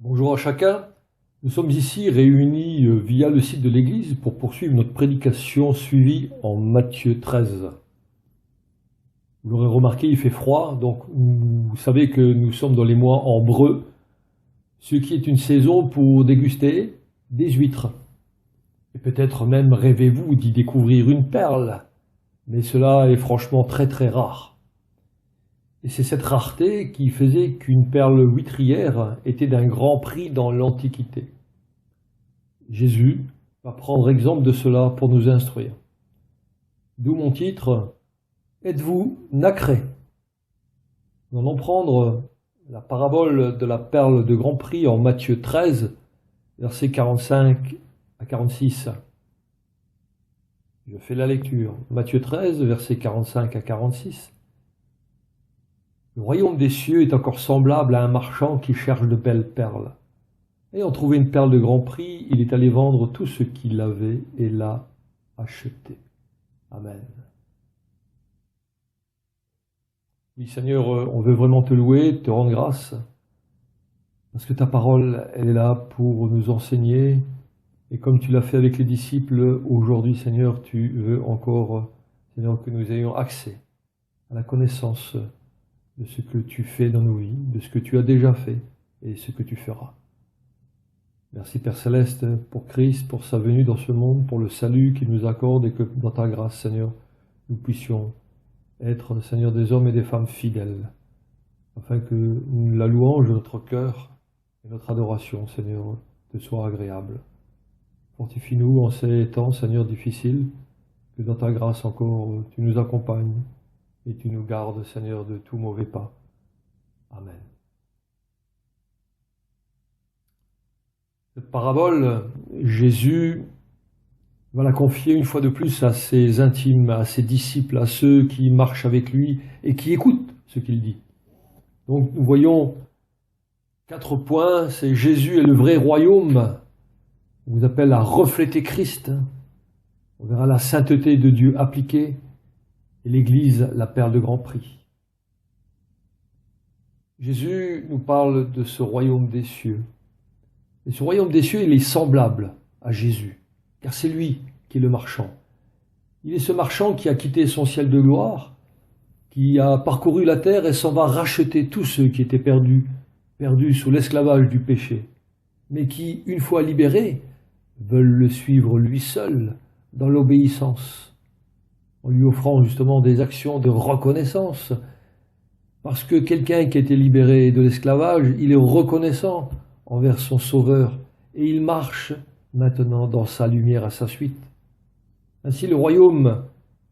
Bonjour à chacun. Nous sommes ici réunis via le site de l'Église pour poursuivre notre prédication suivie en Matthieu 13. Vous l'aurez remarqué, il fait froid, donc vous savez que nous sommes dans les mois ambreux, ce qui est une saison pour déguster des huîtres. Et peut-être même rêvez-vous d'y découvrir une perle, mais cela est franchement très très rare. Et c'est cette rareté qui faisait qu'une perle huîtrière était d'un grand prix dans l'Antiquité. Jésus va prendre exemple de cela pour nous instruire. D'où mon titre, Êtes-vous nacré? Nous allons prendre la parabole de la perle de grand prix en Matthieu 13, versets 45 à 46. Je fais la lecture. Matthieu 13, versets 45 à 46. Le royaume des cieux est encore semblable à un marchand qui cherche de belles perles. Ayant trouvé une perle de grand prix, il est allé vendre tout ce qu'il avait et l'a achetée. Amen. Oui, Seigneur, on veut vraiment te louer, te rendre grâce, parce que ta parole, elle est là pour nous enseigner. Et comme tu l'as fait avec les disciples, aujourd'hui, Seigneur, tu veux encore, Seigneur, que nous ayons accès à la connaissance de ce que tu fais dans nos vies, de ce que tu as déjà fait et ce que tu feras. Merci Père Céleste pour Christ, pour sa venue dans ce monde, pour le salut qu'il nous accorde et que dans ta grâce, Seigneur, nous puissions être, Seigneur, des hommes et des femmes fidèles, afin que la louange de notre cœur et notre adoration, Seigneur, te soit agréable. Fortifie-nous en ces temps, Seigneur, difficiles, que dans ta grâce encore, tu nous accompagnes et tu nous gardes, Seigneur, de tout mauvais pas. Amen. Cette parabole, Jésus va la confier une fois de plus à ses intimes, à ses disciples, à ceux qui marchent avec lui et qui écoutent ce qu'il dit. Donc nous voyons 4 points, c'est Jésus est le vrai royaume. On vous appelle à refléter Christ. On verra la sainteté de Dieu appliquée et l'Église, la perle de grand prix. Jésus nous parle de ce royaume des cieux. Et ce royaume des cieux, il est semblable à Jésus, car c'est lui qui est le marchand. Il est ce marchand qui a quitté son ciel de gloire, qui a parcouru la terre et s'en va racheter tous ceux qui étaient perdus sous l'esclavage du péché, mais qui, une fois libérés, veulent le suivre lui seul dans l'obéissance, en lui offrant justement des actions de reconnaissance, parce que quelqu'un qui a été libéré de l'esclavage, il est reconnaissant envers son Sauveur, et il marche maintenant dans sa lumière à sa suite. Ainsi, le royaume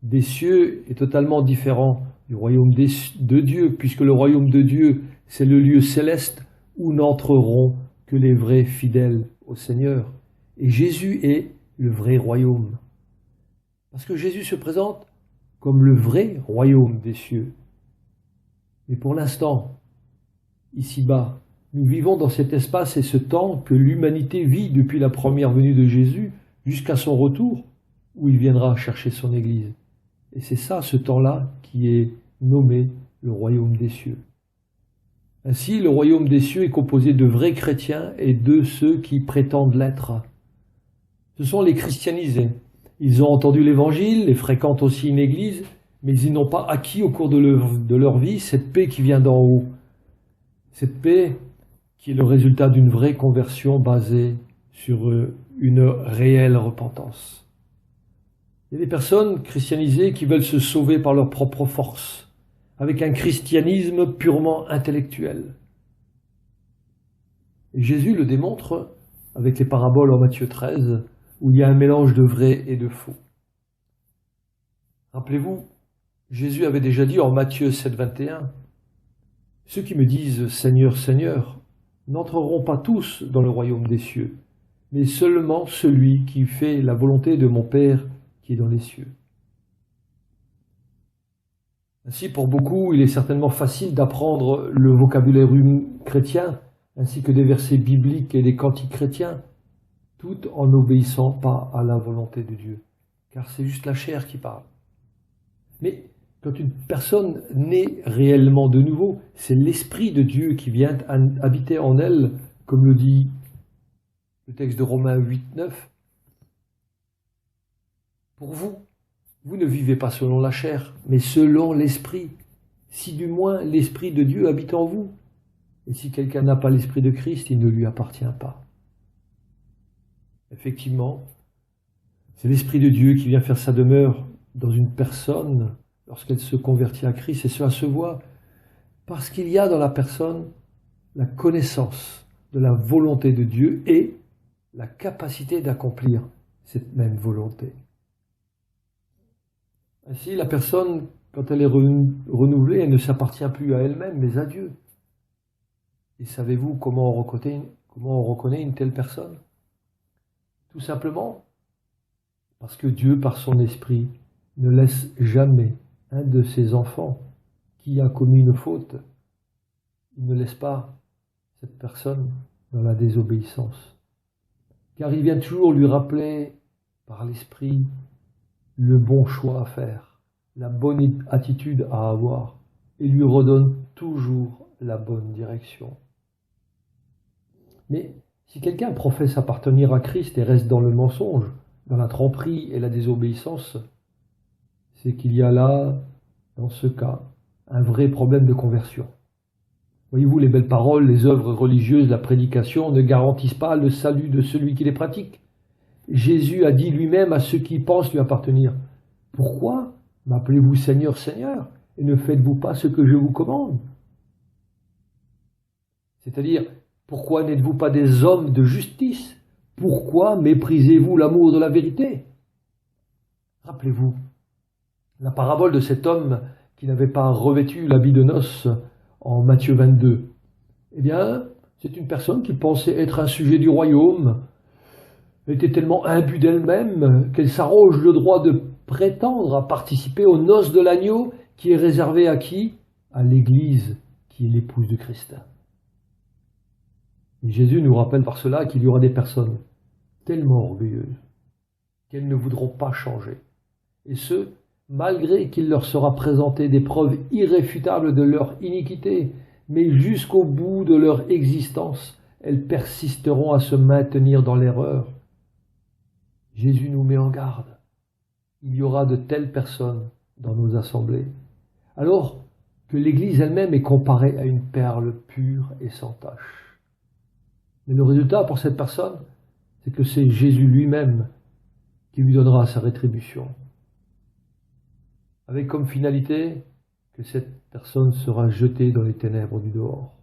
des cieux est totalement différent du royaume de Dieu, puisque le royaume de Dieu, c'est le lieu céleste où n'entreront que les vrais fidèles au Seigneur. Et Jésus est le vrai royaume. Parce que Jésus se présente comme le vrai royaume des cieux. Mais pour l'instant, ici-bas, nous vivons dans cet espace et ce temps que l'humanité vit depuis la première venue de Jésus jusqu'à son retour, où il viendra chercher son Église. Et c'est ça, ce temps-là, qui est nommé le royaume des cieux. Ainsi, le royaume des cieux est composé de vrais chrétiens et de ceux qui prétendent l'être. Ce sont les christianisés. Ils ont entendu l'évangile et fréquentent aussi une église, mais ils n'ont pas acquis au cours de leur vie cette paix qui vient d'en haut. Cette paix qui est le résultat d'une vraie conversion basée sur une réelle repentance. Il y a des personnes christianisées qui veulent se sauver par leur propre force, avec un christianisme purement intellectuel. Et Jésus le démontre avec les paraboles en Matthieu 13, où il y a un mélange de vrai et de faux. Rappelez-vous, Jésus avait déjà dit en Matthieu 7, 21, « Ceux qui me disent « Seigneur, Seigneur » n'entreront pas tous dans le royaume des cieux, mais seulement celui qui fait la volonté de mon Père qui est dans les cieux. » Ainsi, pour beaucoup, il est certainement facile d'apprendre le vocabulaire chrétien, ainsi que des versets bibliques et des cantiques chrétiens, tout en n'obéissant pas à la volonté de Dieu, car c'est juste la chair qui parle. Mais quand une personne naît réellement de nouveau, c'est l'Esprit de Dieu qui vient habiter en elle comme le dit le texte de Romains 8, 9, pour vous, vous ne vivez pas selon la chair, mais selon l'esprit, si du moins l'esprit de Dieu habite en vous. Et si quelqu'un n'a pas l'esprit de Christ, il ne lui appartient pas. Effectivement, c'est l'esprit de Dieu qui vient faire sa demeure dans une personne lorsqu'elle se convertit à Christ, et cela se voit parce qu'il y a dans la personne la connaissance de la volonté de Dieu et la capacité d'accomplir cette même volonté. Ainsi, la personne, quand elle est renouvelée, elle ne s'appartient plus à elle-même, mais à Dieu. Et savez-vous comment on reconnaît une telle personne? Tout simplement parce que Dieu, par son esprit, ne laisse jamais un de ses enfants qui a commis une faute. Il ne laisse pas cette personne dans la désobéissance. Car il vient toujours lui rappeler par l'esprit le bon choix à faire, la bonne attitude à avoir, et lui redonne toujours la bonne direction. Mais si quelqu'un professe appartenir à Christ et reste dans le mensonge, dans la tromperie et la désobéissance, c'est qu'il y a là, dans ce cas, un vrai problème de conversion. Voyez-vous, les belles paroles, les œuvres religieuses, la prédication ne garantissent pas le salut de celui qui les pratique. Jésus a dit lui-même à ceux qui pensent lui appartenir, « Pourquoi m'appelez-vous Seigneur, Seigneur, et ne faites-vous pas ce que je vous commande ?» C'est-à-dire, pourquoi n'êtes-vous pas des hommes de justice? Pourquoi méprisez-vous l'amour de la vérité? Rappelez-vous la parabole de cet homme qui n'avait pas revêtu l'habit de noces en Matthieu 22. Eh bien, c'est une personne qui pensait être un sujet du royaume, était tellement imbue d'elle-même qu'elle s'arroge le droit de prétendre à participer aux noces de l'agneau qui est réservé à qui? À l'Église, qui est l'épouse de Christ. Et Jésus nous rappelle par cela qu'il y aura des personnes tellement orgueilleuses qu'elles ne voudront pas changer. Et ce, malgré qu'il leur sera présenté des preuves irréfutables de leur iniquité, mais jusqu'au bout de leur existence, elles persisteront à se maintenir dans l'erreur. Jésus nous met en garde. Il y aura de telles personnes dans nos assemblées, alors que l'Église elle-même est comparée à une perle pure et sans tache. Mais le résultat pour cette personne, c'est que c'est Jésus lui-même qui lui donnera sa rétribution, avec comme finalité que cette personne sera jetée dans les ténèbres du dehors.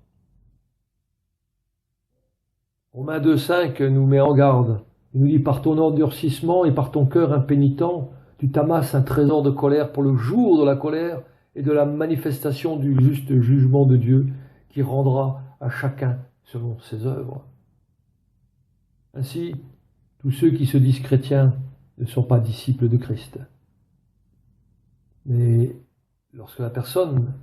Romains 2,5 nous met en garde. Il nous dit « Par ton endurcissement et par ton cœur impénitent, tu t'amasses un trésor de colère pour le jour de la colère et de la manifestation du juste jugement de Dieu qui rendra à chacun selon ses œuvres. » Ainsi, tous ceux qui se disent chrétiens ne sont pas disciples de Christ. Mais lorsque la personne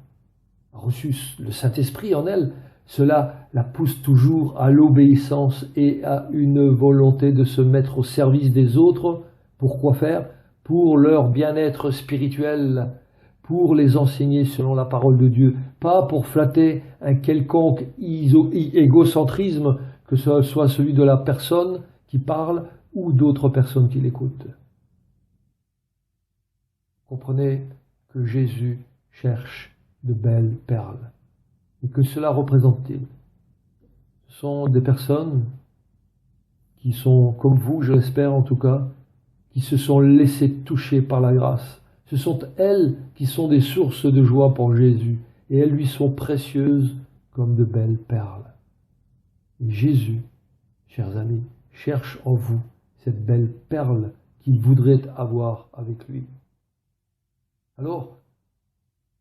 a reçu le Saint-Esprit en elle, cela la pousse toujours à l'obéissance et à une volonté de se mettre au service des autres. Pour quoi faire? Pour leur bien-être spirituel, pour les enseigner selon la parole de Dieu, pas pour flatter un quelconque égocentrisme, que ce soit celui de la personne qui parle ou d'autres personnes qui l'écoutent. Comprenez que Jésus cherche de belles perles. Et que cela représente-t-il? Ce sont des personnes qui sont, comme vous, je l'espère en tout cas, qui se sont laissées toucher par la grâce. Ce sont elles qui sont des sources de joie pour Jésus, et elles lui sont précieuses comme de belles perles. Et Jésus, chers amis, cherche en vous cette belle perle qu'il voudrait avoir avec lui. Alors,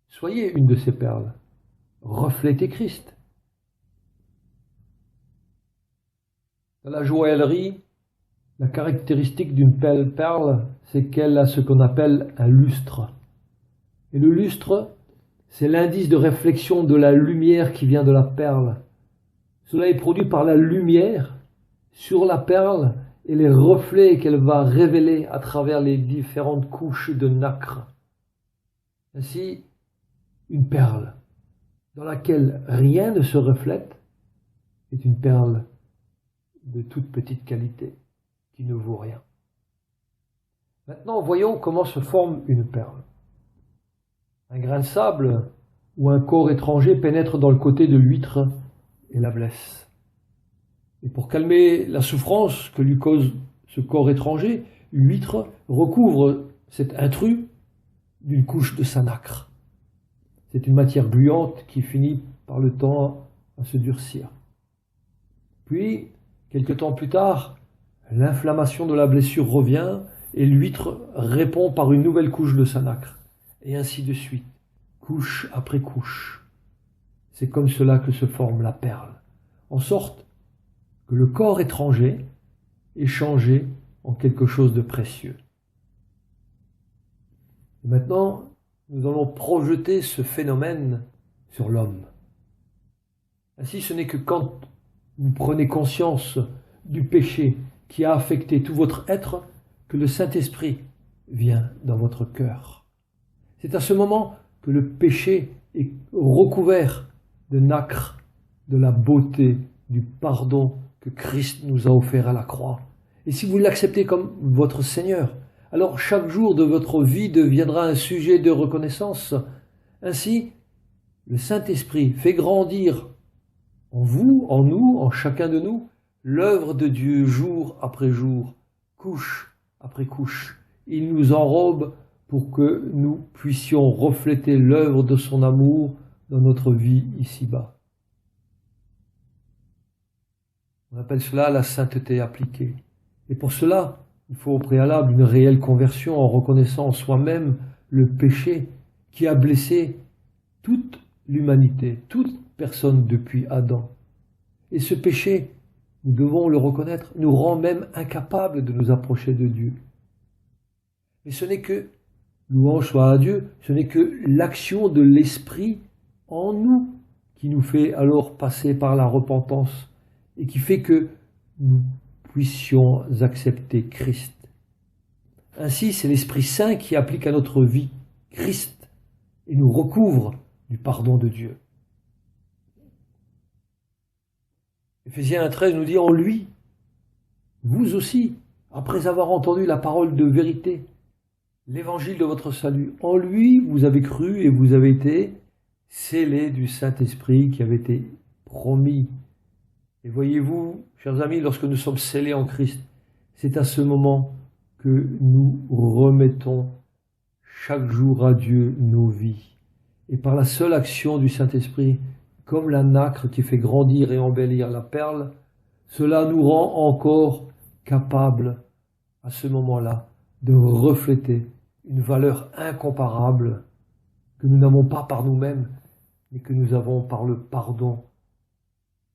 soyez une de ces perles. Reflétez Christ. Dans la joaillerie, la caractéristique d'une belle perle, c'est qu'elle a ce qu'on appelle un lustre. Et le lustre, c'est l'indice de réflexion de la lumière qui vient de la perle. Cela est produit par la lumière sur la perle et les reflets qu'elle va révéler à travers les différentes couches de nacre. Ainsi, une perle dans laquelle rien ne se reflète est une perle de toute petite qualité, qui ne vaut rien. Maintenant, voyons comment se forme une perle. Un grain de sable ou un corps étranger pénètre dans le côté de l'huître et la blesse. Et pour calmer la souffrance que lui cause ce corps étranger, l'huître recouvre cet intrus d'une couche de sa nacre. C'est une matière gluante qui finit par le temps à se durcir. Puis, quelque temps plus tard, l'inflammation de la blessure revient et l'huître répond par une nouvelle couche de sa nacre. Et ainsi de suite, couche après couche. C'est comme cela que se forme la perle, en sorte que le corps étranger est changé en quelque chose de précieux. Et maintenant, nous allons projeter ce phénomène sur l'homme. Ainsi, ce n'est que quand vous prenez conscience du péché qui a affecté tout votre être que le Saint-Esprit vient dans votre cœur. C'est à ce moment que le péché est recouvert de nacre, de la beauté, du pardon que Christ nous a offert à la croix. Et si vous l'acceptez comme votre Seigneur, alors chaque jour de votre vie deviendra un sujet de reconnaissance. Ainsi, le Saint-Esprit fait grandir en vous, en nous, en chacun de nous, l'œuvre de Dieu jour après jour, couche après couche. Il nous enrobe pour que nous puissions refléter l'œuvre de son amour dans notre vie ici-bas. On appelle cela la sainteté appliquée. Et pour cela, il faut au préalable une réelle conversion en reconnaissant en soi-même le péché qui a blessé toute l'humanité, toute personne depuis Adam. Et ce péché, nous devons le reconnaître, nous rend même incapables de nous approcher de Dieu. Mais ce n'est que, louange soit à Dieu, ce n'est que l'action de l'Esprit en nous qui nous fait alors passer par la repentance et qui fait que nous puissions accepter Christ. Ainsi, c'est l'Esprit Saint qui applique à notre vie Christ et nous recouvre du pardon de Dieu. Éphésiens 1,13 nous dit « En lui, vous aussi, après avoir entendu la parole de vérité, l'évangile de votre salut, en lui vous avez cru et vous avez été scellés du Saint-Esprit qui avait été promis. » Et voyez-vous, chers amis, lorsque nous sommes scellés en Christ, c'est à ce moment que nous remettons chaque jour à Dieu nos vies. Et par la seule action du Saint-Esprit, comme la nacre qui fait grandir et embellir la perle, cela nous rend encore capables, à ce moment-là, de refléter une valeur incomparable que nous n'avons pas par nous-mêmes, mais que nous avons par le pardon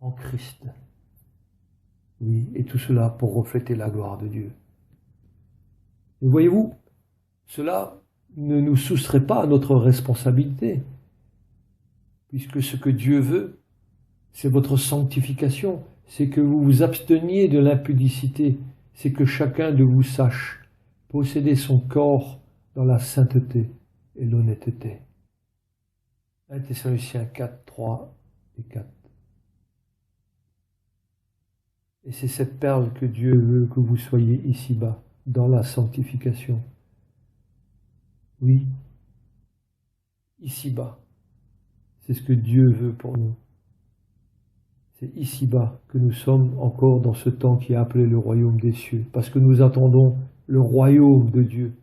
en Christ. Oui, et tout cela pour refléter la gloire de Dieu. Et voyez-vous, cela ne nous soustrait pas à notre responsabilité, puisque ce que Dieu veut, c'est votre sanctification, c'est que vous vous absteniez de l'impudicité, c'est que chacun de vous sache posséder son corps dans la sainteté et l'honnêteté. 1 Thessaloniciens 4, 3 et 4. Et c'est cette perle que Dieu veut que vous soyez ici-bas, dans la sanctification. Oui, ici-bas, c'est ce que Dieu veut pour nous. C'est ici-bas que nous sommes encore dans ce temps qui est appelé le royaume des cieux, parce que nous attendons le royaume de Dieu,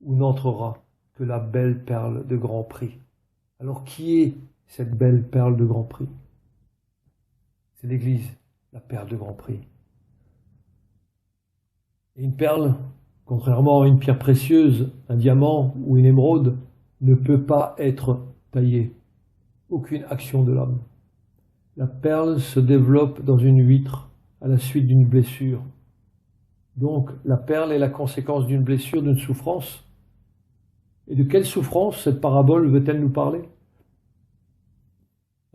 où n'entrera que la belle perle de grand prix. Alors qui est cette belle perle de grand prix? C'est l'Église, la perle de grand prix. Et une perle, contrairement à une pierre précieuse, un diamant ou une émeraude, ne peut pas être taillée. Aucune action de l'homme. La perle se développe dans une huître à la suite d'une blessure. Donc la perle est la conséquence d'une blessure, d'une souffrance. Et de quelle souffrance cette parabole veut-elle nous parler?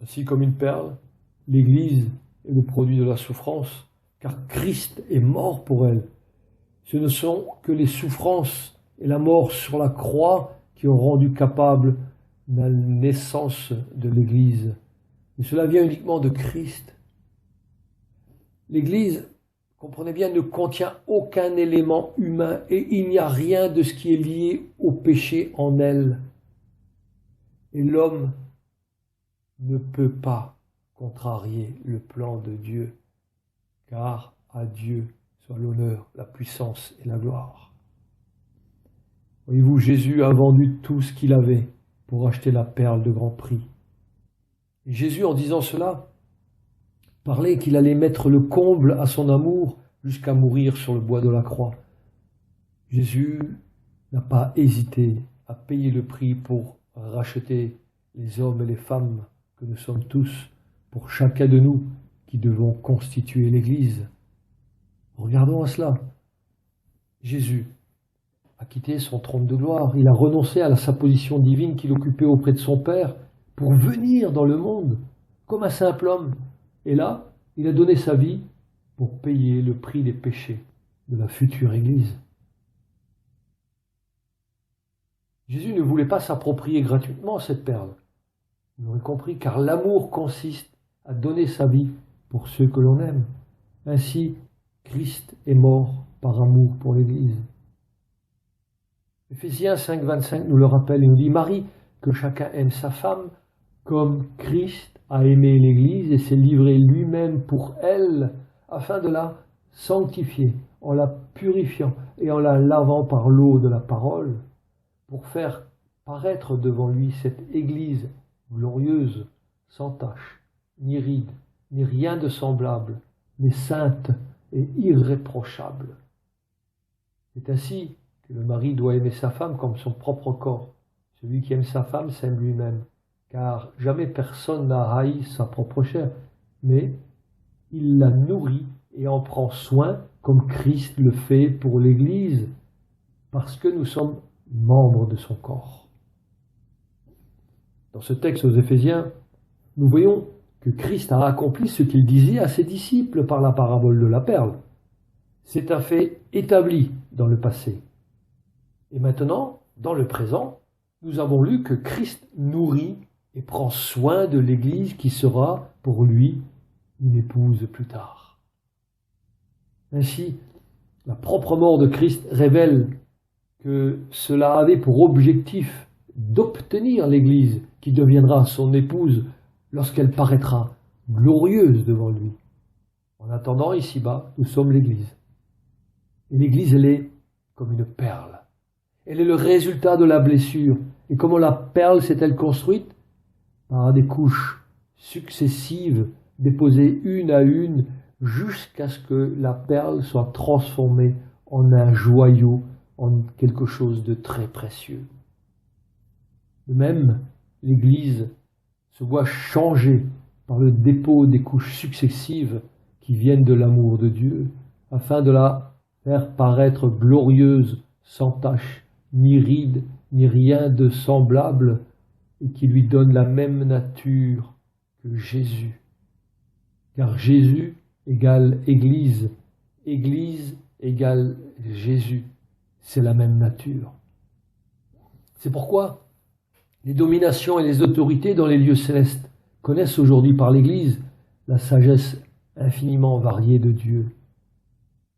Ainsi comme une perle, l'Église est le produit de la souffrance, car Christ est mort pour elle. Ce ne sont que les souffrances et la mort sur la croix qui ont rendu capable la naissance de l'Église. Mais cela vient uniquement de Christ. L'Église comprenez bien, ne contient aucun élément humain et il n'y a rien de ce qui est lié au péché en elle. Et l'homme ne peut pas contrarier le plan de Dieu, car à Dieu soit l'honneur, la puissance et la gloire. Voyez-vous, Jésus a vendu tout ce qu'il avait pour acheter la perle de grand prix. Et Jésus, en disant cela, parlait qu'il allait mettre le comble à son amour jusqu'à mourir sur le bois de la croix. Jésus n'a pas hésité à payer le prix pour racheter les hommes et les femmes que nous sommes tous, pour chacun de nous qui devons constituer l'Église. Regardons à cela. Jésus a quitté son trône de gloire, il a renoncé à sa position divine qu'il occupait auprès de son Père pour venir dans le monde comme un simple homme. Et là, il a donné sa vie pour payer le prix des péchés de la future Église. Jésus ne voulait pas s'approprier gratuitement cette perle. Vous l'aurez compris, car l'amour consiste à donner sa vie pour ceux que l'on aime. Ainsi, Christ est mort par amour pour l'Église. Éphésiens 5, 25 nous le rappelle et nous dit « Marie, que chacun aime sa femme, comme Christ a aimé l'Église et s'est livré lui-même pour elle, afin de la sanctifier, en la purifiant et en la lavant par l'eau de la parole, pour faire paraître devant lui cette Église glorieuse, sans tache, ni ride, ni rien de semblable, mais sainte et irréprochable. » C'est ainsi que le mari doit aimer sa femme comme son propre corps. Celui qui aime sa femme s'aime lui-même, car jamais personne n'a haï sa propre chair, mais il la nourrit et en prend soin comme Christ le fait pour l'Église, parce que nous sommes membres de son corps. Dans ce texte aux Éphésiens, nous voyons que Christ a accompli ce qu'il disait à ses disciples par la parabole de la perle. C'est un fait établi dans le passé. Et maintenant, dans le présent, nous avons lu que Christ nourrit et prend soin de l'Église qui sera pour lui une épouse plus tard. Ainsi, la propre mort de Christ révèle que cela avait pour objectif d'obtenir l'Église qui deviendra son épouse lorsqu'elle paraîtra glorieuse devant lui. En attendant, ici-bas, nous sommes l'Église. Et l'Église, elle est comme une perle. Elle est le résultat de la blessure. Et comment la perle s'est-elle construite? Par des couches successives, déposées une à une, jusqu'à ce que la perle soit transformée en un joyau, en quelque chose de très précieux. De même, l'Église se voit changée par le dépôt des couches successives qui viennent de l'amour de Dieu, afin de la faire paraître glorieuse, sans tache, ni ride, ni rien de semblable, et qui lui donne la même nature que Jésus. Car Jésus égale Église, Église égale Jésus. C'est la même nature. C'est pourquoi les dominations et les autorités dans les lieux célestes connaissent aujourd'hui par l'Église la sagesse infiniment variée de Dieu.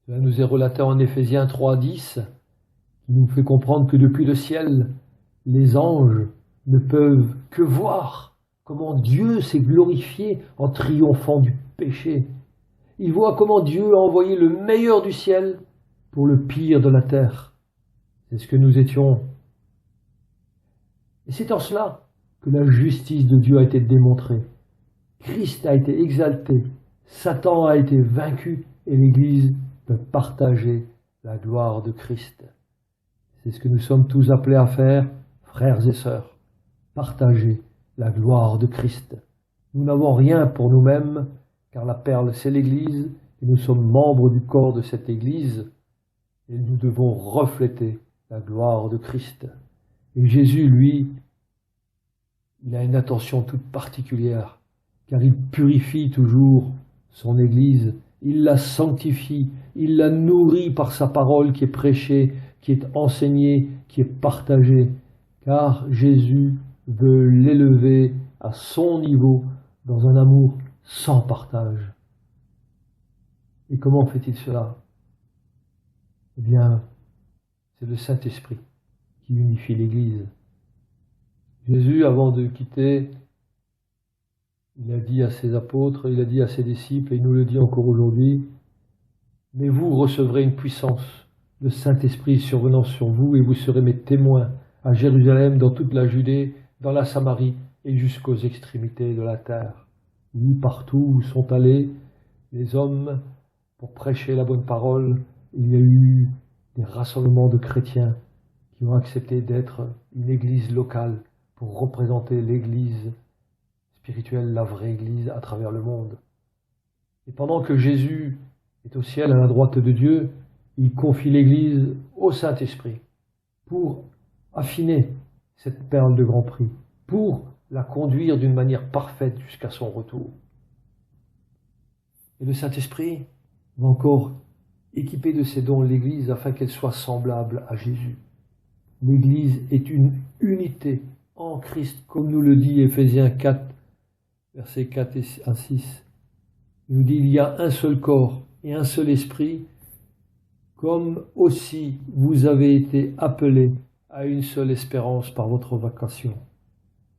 Cela nous est relaté en Éphésiens 3,10, qui nous fait comprendre que depuis le ciel, les anges ne peuvent que voir comment Dieu s'est glorifié en triomphant du péché. Ils voient comment Dieu a envoyé le meilleur du ciel pour le pire de la terre. C'est ce que nous étions. Et c'est en cela que la justice de Dieu a été démontrée. Christ a été exalté, Satan a été vaincu et l'Église peut partager la gloire de Christ. C'est ce que nous sommes tous appelés à faire, frères et sœurs, partager la gloire de Christ. Nous n'avons rien pour nous-mêmes, car la perle c'est l'Église, et nous sommes membres du corps de cette Église, et nous devons refléter la gloire de Christ. Et Jésus, lui, il a une attention toute particulière, car il purifie toujours son Église, il la sanctifie, il la nourrit par sa parole qui est prêchée, qui est enseignée, qui est partagée, car Jésus veut l'élever à son niveau dans un amour sans partage. Et comment fait-il cela? Eh bien, c'est le Saint-Esprit qui unifie l'Église. Jésus, avant de quitter, il a dit à ses apôtres, il a dit à ses disciples, et il nous le dit encore aujourd'hui, « Mais vous recevrez une puissance, le Saint-Esprit survenant sur vous, et vous serez mes témoins à Jérusalem, dans toute la Judée, dans la Samarie, et jusqu'aux extrémités de la terre. » Oui, partout où sont allés les hommes pour prêcher la bonne parole, il y a eu des rassemblements de chrétiens qui ont accepté d'être une église locale pour représenter l'église spirituelle, la vraie église à travers le monde. Et pendant que Jésus est au ciel à la droite de Dieu, il confie l'église au Saint-Esprit pour affiner cette perle de grand prix, pour la conduire d'une manière parfaite jusqu'à son retour. Et le Saint-Esprit va encore équiper de ses dons l'Église afin qu'elle soit semblable à Jésus. L'Église est une unité en Christ, comme nous le dit Éphésiens 4, versets 4 à 6. Il nous dit, il y a un seul corps et un seul esprit, comme aussi vous avez été appelés à une seule espérance par votre vocation.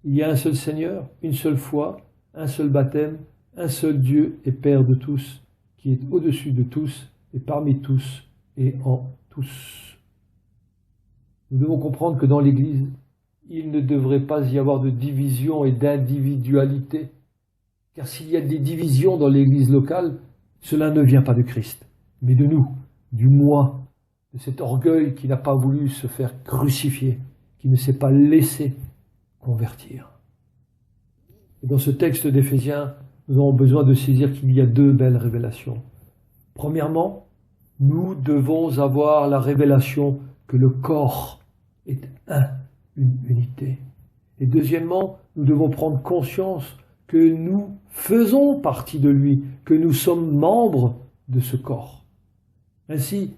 Il y a un seul Seigneur, une seule foi, un seul baptême, un seul Dieu et Père de tous, qui est au-dessus de tous et parmi tous et en tous. Nous devons comprendre que dans l'Église, il ne devrait pas y avoir de division et d'individualité, car s'il y a des divisions dans l'Église locale, cela ne vient pas de Christ, mais de nous, du moi, de cet orgueil qui n'a pas voulu se faire crucifier, qui ne s'est pas laissé convertir. Et dans ce texte d'Éphésiens, nous avons besoin de saisir qu'il y a deux belles révélations. Premièrement, nous devons avoir la révélation que le corps est une unité. Et deuxièmement, nous devons prendre conscience que nous faisons partie de lui, que nous sommes membres de ce corps. Ainsi,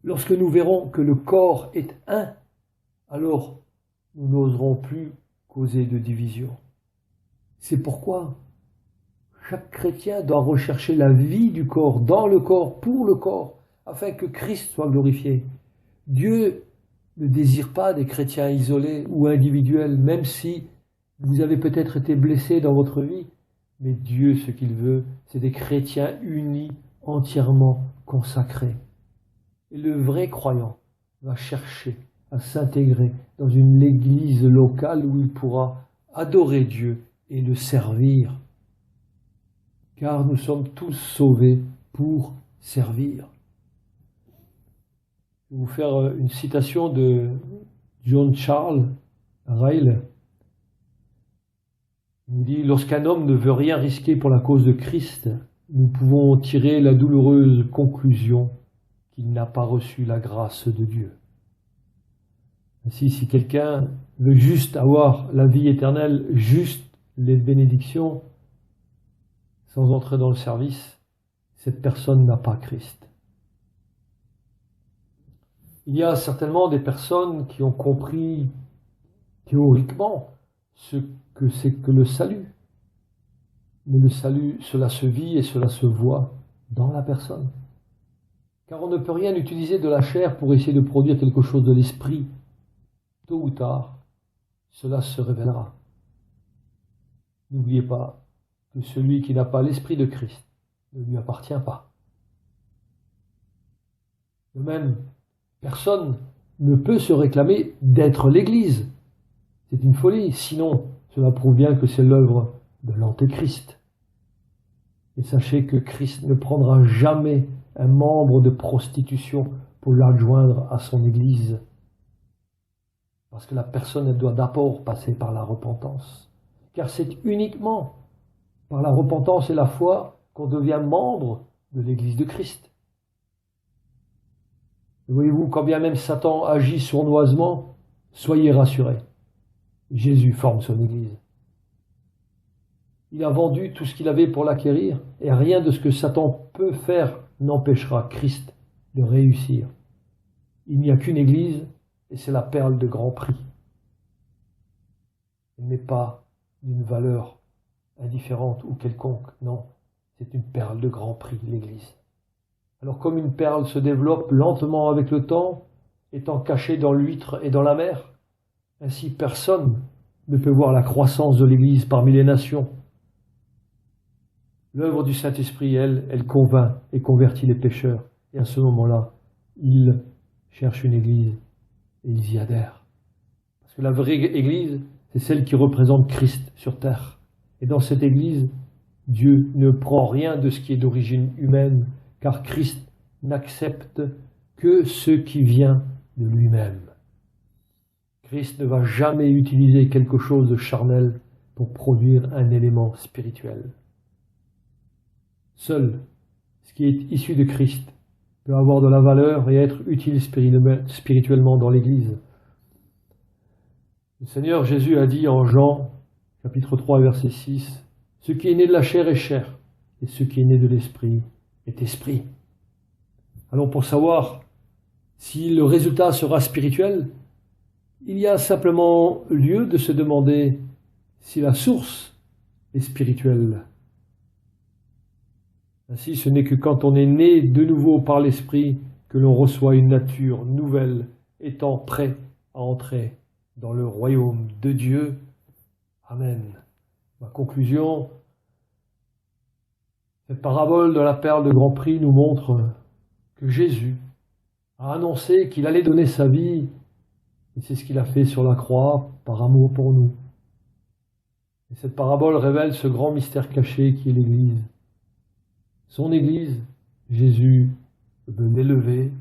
lorsque nous verrons que le corps est un, alors nous n'oserons plus causer de division. C'est pourquoi chaque chrétien doit rechercher la vie du corps, dans le corps, pour le corps, afin que Christ soit glorifié. Dieu ne désire pas des chrétiens isolés ou individuels, même si vous avez peut-être été blessés dans votre vie. Mais Dieu, ce qu'il veut, c'est des chrétiens unis, entièrement consacrés. Et le vrai croyant va chercher à s'intégrer dans une église locale où il pourra adorer Dieu et le servir. Car nous sommes tous sauvés pour servir. Je vais vous faire une citation de John Charles Ryle. Il dit « Lorsqu'un homme ne veut rien risquer pour la cause de Christ, nous pouvons tirer la douloureuse conclusion qu'il n'a pas reçu la grâce de Dieu. » Ainsi, si quelqu'un veut juste avoir la vie éternelle, juste les bénédictions, sans entrer dans le service, cette personne n'a pas Christ. Il y a certainement des personnes qui ont compris théoriquement ce que c'est que le salut. Mais le salut, cela se vit et cela se voit dans la personne. Car on ne peut rien utiliser de la chair pour essayer de produire quelque chose de l'esprit. Tôt ou tard, cela se révélera. N'oubliez pas que celui qui n'a pas l'esprit de Christ ne lui appartient pas. De même, personne ne peut se réclamer d'être l'Église. C'est une folie, sinon cela prouve bien que c'est l'œuvre de l'Antéchrist. Et sachez que Christ ne prendra jamais un membre de prostitution pour l'adjoindre à son Église. Parce que la personne elle doit d'abord passer par la repentance. Car c'est uniquement par la repentance et la foi qu'on devient membre de l'Église de Christ. Et voyez-vous, quand bien même Satan agit sournoisement, soyez rassurés. Jésus forme son Église. Il a vendu tout ce qu'il avait pour l'acquérir, et rien de ce que Satan peut faire n'empêchera Christ de réussir. Il n'y a qu'une Église, et c'est la perle de grand prix. Elle n'est pas d'une valeur indifférente ou quelconque, non, c'est une perle de grand prix, l'Église. Alors comme une perle se développe lentement avec le temps, étant cachée dans l'huître et dans la mer, ainsi personne ne peut voir la croissance de l'Église parmi les nations. L'œuvre du Saint-Esprit, elle convainc et convertit les pécheurs. Et à ce moment-là, ils cherchent une Église et ils y adhèrent. Parce que la vraie Église, c'est celle qui représente Christ sur terre. Et dans cette Église, Dieu ne prend rien de ce qui est d'origine humaine, car Christ n'accepte que ce qui vient de lui-même. Christ ne va jamais utiliser quelque chose de charnel pour produire un élément spirituel. Seul ce qui est issu de Christ peut avoir de la valeur et être utile spirituellement dans l'Église. Le Seigneur Jésus a dit en Jean, chapitre 3, verset 6, « Ce qui est né de la chair est chair, et ce qui est né de l'esprit est esprit. » Alors pour savoir si le résultat sera spirituel, il y a simplement lieu de se demander si la source est spirituelle. Ainsi, ce n'est que quand on est né de nouveau par l'Esprit que l'on reçoit une nature nouvelle, étant prêt à entrer dans le royaume de Dieu. Amen. Ma conclusion, cette parabole de la perle de Grand Prix nous montre que Jésus a annoncé qu'il allait donner sa vie, et c'est ce qu'il a fait sur la croix par amour pour nous. Et cette parabole révèle ce grand mystère caché qui est l'Église. Son Église, Jésus veut l'élever,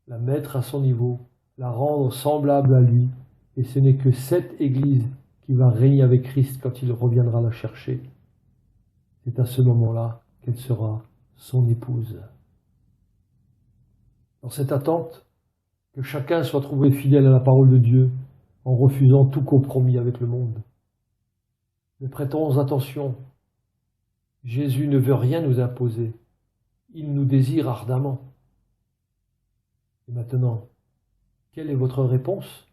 la mettre à son niveau, la rendre semblable à lui, et ce n'est que cette Église qui va régner avec Christ quand il reviendra la chercher. C'est à ce moment-là qu'elle sera son épouse. Dans cette attente, que chacun soit trouvé fidèle à la parole de Dieu en refusant tout compromis avec le monde. Mais prêtons attention, Jésus ne veut rien nous imposer, il nous désire ardemment. Et maintenant, quelle est votre réponse?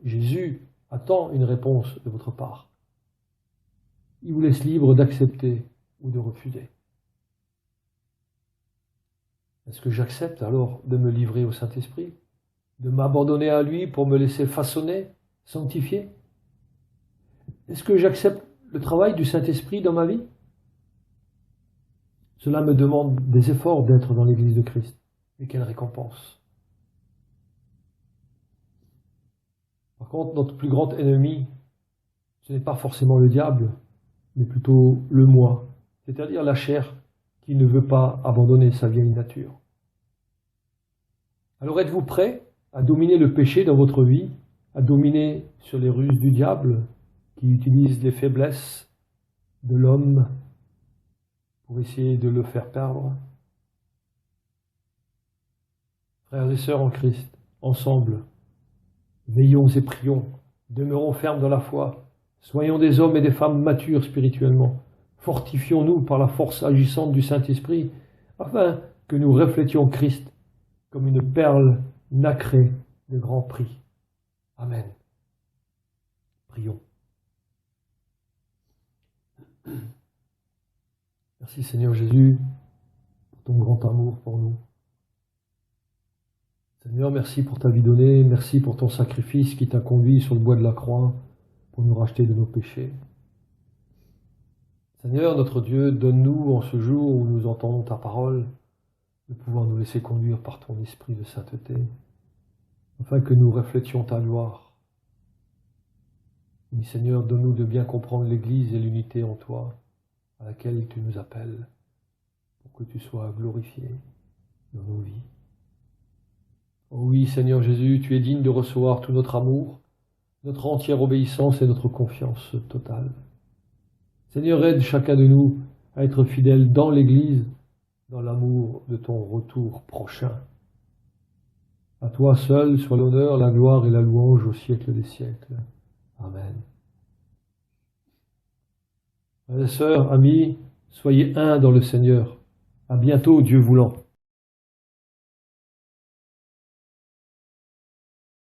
Jésus attend une réponse de votre part. Il vous laisse libre d'accepter ou de refuser. Est-ce que j'accepte alors de me livrer au Saint-Esprit, de m'abandonner à lui pour me laisser façonner, sanctifier? Est-ce que j'accepte le travail du Saint-Esprit dans ma vie? Cela me demande des efforts d'être dans l'Église de Christ. Et quelle récompense! Par contre, notre plus grand ennemi, ce n'est pas forcément le diable, mais plutôt le moi, c'est-à-dire la chair qui ne veut pas abandonner sa vieille nature. Alors êtes-vous prêt à dominer le péché dans votre vie, à dominer sur les ruses du diable qui utilise les faiblesses de l'homme pour essayer de le faire perdre? Frères et sœurs en Christ, ensemble, veillons et prions, demeurons fermes dans la foi, soyons des hommes et des femmes matures spirituellement, fortifions-nous par la force agissante du Saint-Esprit, afin que nous reflétions Christ comme une perle nacrée de grand prix. Amen. Prions. Merci Seigneur Jésus pour ton grand amour pour nous. Seigneur, merci pour ta vie donnée, merci pour ton sacrifice qui t'a conduit sur le bois de la croix pour nous racheter de nos péchés. Seigneur, notre Dieu, donne-nous en ce jour où nous entendons ta parole de pouvoir nous laisser conduire par ton esprit de sainteté, afin que nous reflétions ta gloire. Oui, Seigneur, donne-nous de bien comprendre l'Église et l'unité en toi, à laquelle tu nous appelles, pour que tu sois glorifié dans nos vies. Oh oui, Seigneur Jésus, tu es digne de recevoir tout notre amour, notre entière obéissance et notre confiance totale. Seigneur, aide chacun de nous à être fidèle dans l'Église, dans l'amour de ton retour prochain. À toi seul soit l'honneur, la gloire et la louange au siècle des siècles. Amen. Frères et sœurs, amis, soyez un dans le Seigneur. À bientôt, Dieu voulant.